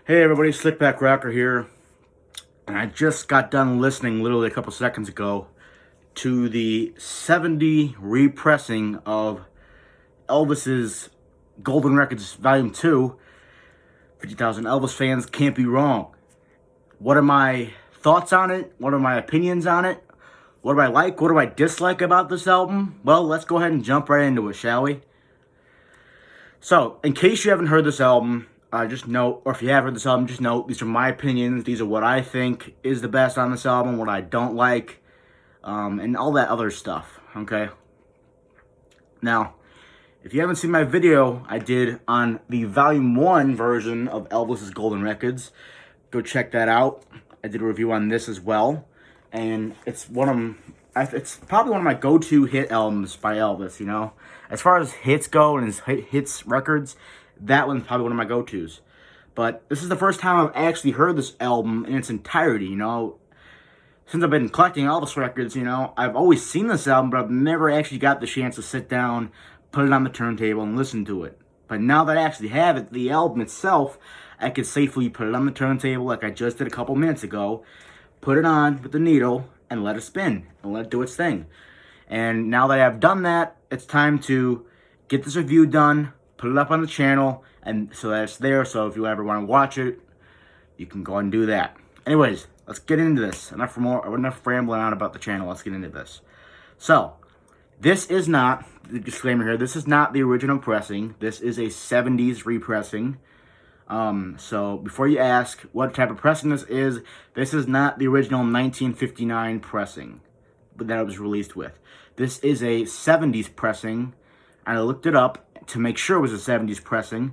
Hey everybody, Slickback Rocker here, and I just got done listening literally a couple seconds ago to the 70 repressing of Elvis's Golden Records Volume 2, 50,000 Elvis Fans Can't Be Wrong. What are my thoughts on it? What are my opinions on it? What do I like? What do I dislike about this album? Well, let's go ahead and jump right into it, shall we? So, in case you haven't heard this album, just note, or if you have heard this album, just note, these are my opinions. These are what I think is the best on this album, what I don't like, and all that other stuff, okay? Now, if you haven't seen my video I did on the Volume 1 version of Elvis's Golden Records, go check that out. I did a review on this as well, and it's it's probably one of my go-to hit albums by Elvis, you know? As far as hits go and his hits records, that one's probably one of my go-tos. But this is the first time I've actually heard this album in its entirety, you know? Since I've been collecting Elvis records, you know, I've always seen this album, but I've never actually got the chance to sit down, put it on the turntable, and listen to it. But now that I actually have it, the album itself, I could safely put it on the turntable like I just did a couple minutes ago, put it on with the needle, and let it spin, and let it do its thing. And now that I've done that, it's time to get this review done, put it up on the channel, and so that it's there, so if you ever want to watch it, you can go and do that. Anyways, let's get into this. Enough rambling on about the channel, let's get into this. So, this is not, the disclaimer here, this is not the original pressing. This is a 70s repressing. So, before you ask what type of pressing this is not the original 1959 pressing that it was released with. This is a 70s pressing, and I looked it up to make sure it was a 70s pressing.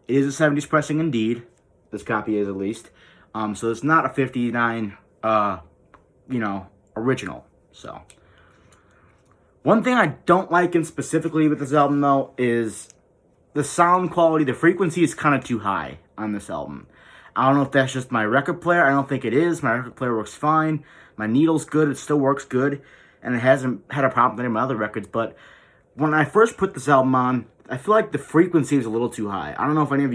It is a 70s pressing indeed. This copy is at least. So it's not a 59, original. So, one thing I don't like in specifically with this album, though, is the sound quality. The frequency is kind of too high on this album. I don't know if that's just my record player. I don't think it is. My record player works fine. My needle's good. It still works good. And it hasn't had a problem with any of my other records. But when I first put this album on, I feel like the frequency was a little too high. I don't know if any of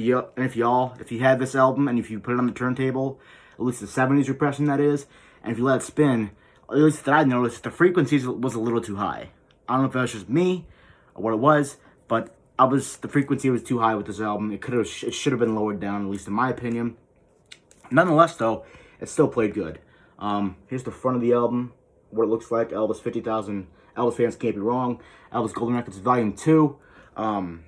y'all, if you had this album and if you put it on the turntable, at least the 70s repression that is, and if you let it spin, at least that I noticed, the frequency was a little too high. I don't know if that was just me or what it was, but the frequency was too high with this album. It should have been lowered down, at least in my opinion. Nonetheless, though, it still played good. Here's the front of the album, what it looks like. Elvis 50,000, Elvis Fans Can't Be Wrong. Elvis Golden Records Volume 2. I'm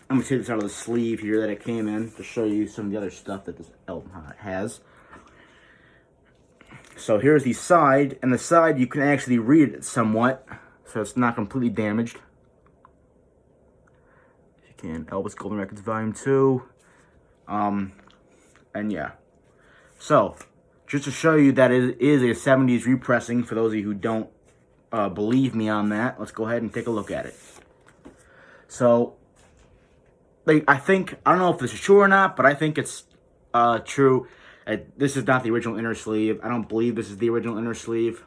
going to take this out of the sleeve here that it came in to show you some of the other stuff that this album has. So here's the side, and the side you can actually read it somewhat, so it's not completely damaged. If you can, Elvis Golden Records Volume 2. And yeah. So, just to show you that it is a 70s repressing, for those of you who don't believe me on that, let's go ahead and take a look at it. So, I don't know if this is true or not, but I think it's true. This is not the original inner sleeve. I don't believe this is the original inner sleeve.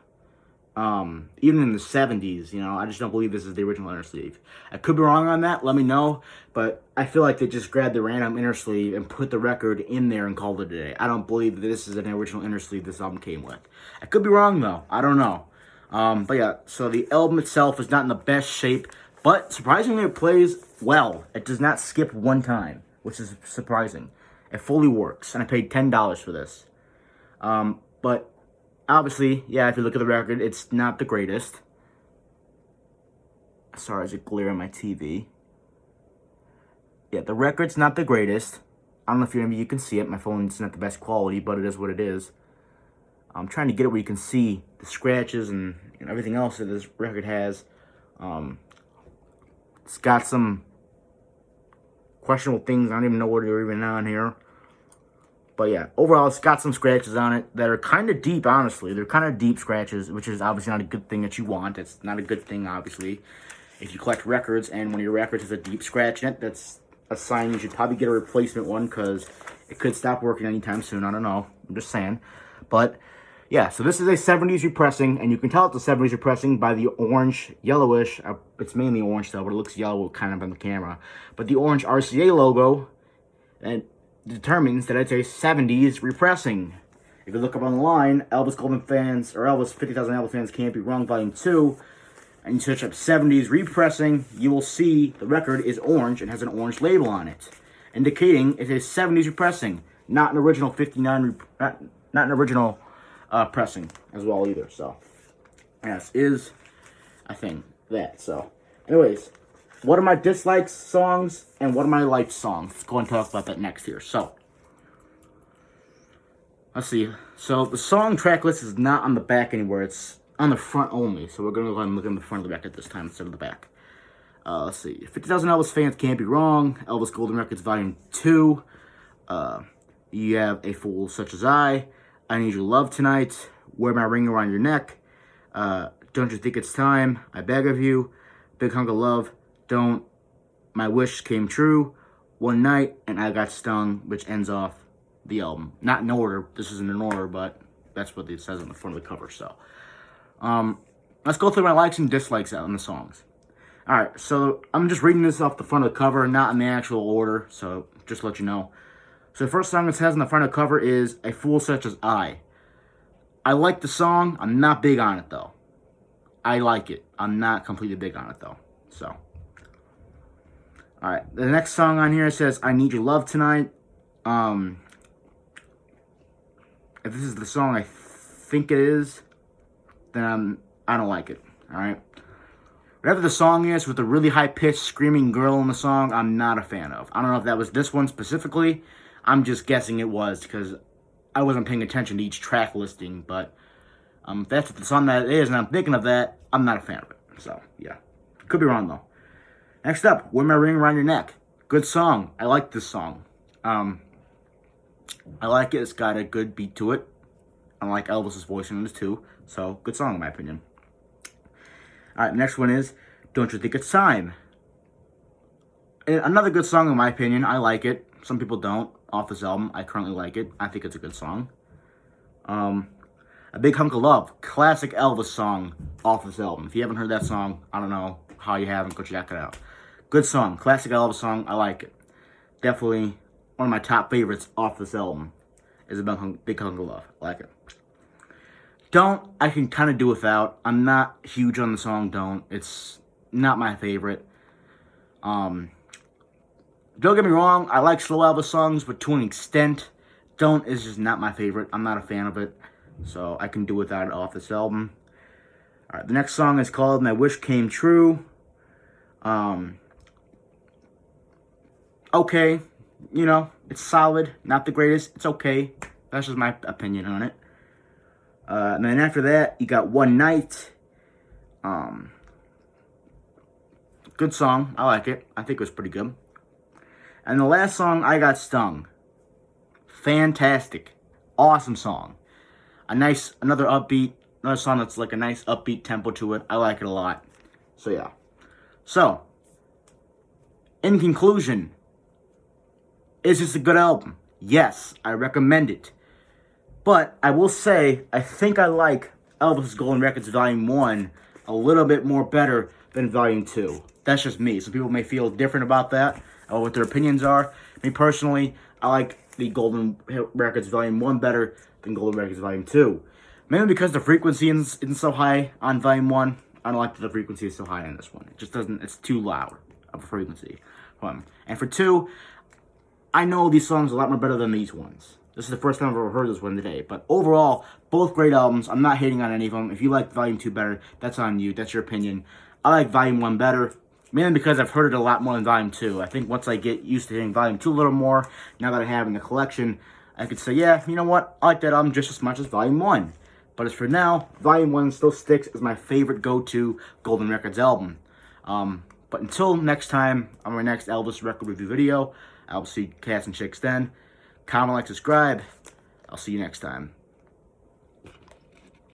Even in the 70s, you know, I just don't believe this is the original inner sleeve. I could be wrong on that, let me know, but I feel like they just grabbed the random inner sleeve and put the record in there and called it a day. I don't believe that this is an original inner sleeve this album came with. I could be wrong, though. I don't know. But yeah, so the album itself is not in the best shape, but surprisingly it plays well. It does not skip one time, which is surprising. It fully works, and I paid $10 for this. But obviously, yeah, if you look at the record, it's not the greatest. Sorry, there's a glare on my TV. Yeah, the record's not the greatest. I don't know if you can see it. My phone's not the best quality, but it is what it is. I'm trying to get it where you can see the scratches and everything else that this record has. It's got some questionable things. I don't even know what are even on here. But yeah, overall, it's got some scratches on it that are kind of deep, honestly. They're kind of deep scratches, which is obviously not a good thing that you want. It's not a good thing, obviously. If you collect records and one of your records has a deep scratch in it, that's a sign you should probably get a replacement one, because it could stop working anytime soon. I don't know. I'm just saying. But yeah, so this is a 70s repressing, and you can tell it's a 70s repressing by the orange, yellowish, it's mainly orange though, but it looks yellow kind of on the camera. But the orange RCA logo, and determines that it's a 70s repressing. If you look up online, Elvis Golden fans, or Elvis 50,000 Elvis fans can't be wrong, volume 2, and you search up 70s repressing, you will see the record is orange and has an orange label on it, indicating it's a 70s repressing, not an original 59, not an original pressing as well either. So, yes, is a thing that. So, anyways, what are my dislikes songs and what are my liked songs? Let's go and talk about that next here. So, let's see. So, the song track list is not on the back anywhere. It's on the front only. So, we're going to go ahead and look at the front of the record this time instead of the back. Let's see. 50,000 Elvis fans can't be wrong. Elvis Golden Records Volume 2. You have A Fool Such As I Need Your Love Tonight. Wear My Ring Around Your Neck. Don't You Think It's Time? I Beg of You. Big Hunk of Love. Don't. My Wish Came True. One Night. And I Got Stung, which ends off the album. Not in order. This isn't in order, but that's what it says on the front of the cover. So, let's go through my likes and dislikes on the songs. Alright, so I'm just reading this off the front of the cover, not in the actual order, so just to let you know. So the first song it says on the front of the cover is A Fool Such As I. I like the song. I'm not big on it, though. I like it. I'm not completely big on it, though. So. Alright, the next song on here says I Need Your Love Tonight. If this is the song I think it is, then I don't like it. Alright? Whatever the song is with the really high-pitched screaming girl in the song, I'm not a fan of. I don't know if that was this one specifically. I'm just guessing it was because I wasn't paying attention to each track listing. But if that's what the song that is and I'm thinking of that, I'm not a fan of it. So, yeah. Could be wrong, though. Next up, Wear My Ring Around Your Neck. Good song. I like this song. I like it. It's got a good beat to it. I like Elvis's voice in it, too. So, good song, in my opinion. Alright, next one is Don't You Think It's Time? Another good song in my opinion. I like it. Some people don't. Off this album, I currently like it. I think it's a good song. A Big Hunk of Love. Classic Elvis song off this album. If you haven't heard that song, I don't know how you haven't. Go check it out. Good song. Classic Elvis song. I like it. Definitely one of my top favorites off this album is A Big Hunk of Love. I like it. Don't, I can kind of do without. I'm not huge on the song Don't. It's not my favorite. Don't get me wrong, I like slow Elvis songs, but to an extent, Don't is just not my favorite. I'm not a fan of it, so I can do without it off this album. Alright, the next song is called My Wish Came True. Okay, you know, it's solid, not the greatest, it's okay. That's just my opinion on it. And then after that, you got One Night. Good song. I like it. I think it was pretty good. And the last song, I Got Stung. Fantastic. Awesome song. Another song that's like a nice upbeat tempo to it. I like it a lot. So, yeah. So, in conclusion, is this a good album? Yes, I recommend it. But I will say, I think I like Elvis Golden Records Volume 1 a little bit more better than Volume 2. That's just me. Some people may feel different about that, or what their opinions are. Me personally, I like the Golden Records Volume 1 better than Golden Records Volume 2. Mainly because the frequency isn't so high on Volume 1. I don't like that the frequency is so high on this one. It just doesn't, it's too loud of a frequency. And for 2, I know these songs a lot more better than these ones. This is the first time I've ever heard this one today. But overall, both great albums. I'm not hating on any of them. If you like Volume 2 better, that's on you. That's your opinion. I like Volume 1 better, mainly because I've heard it a lot more than Volume 2. I think once I get used to hearing Volume 2 a little more, now that I'm having a collection, I could say, yeah, you know what? I like that album just as much as Volume 1. But as for now, Volume 1 still sticks as my favorite go-to Golden Records album. But until next time, on my next Elvis record review video, I'll see cats and chicks then. Comment, like, subscribe. I'll see you next time.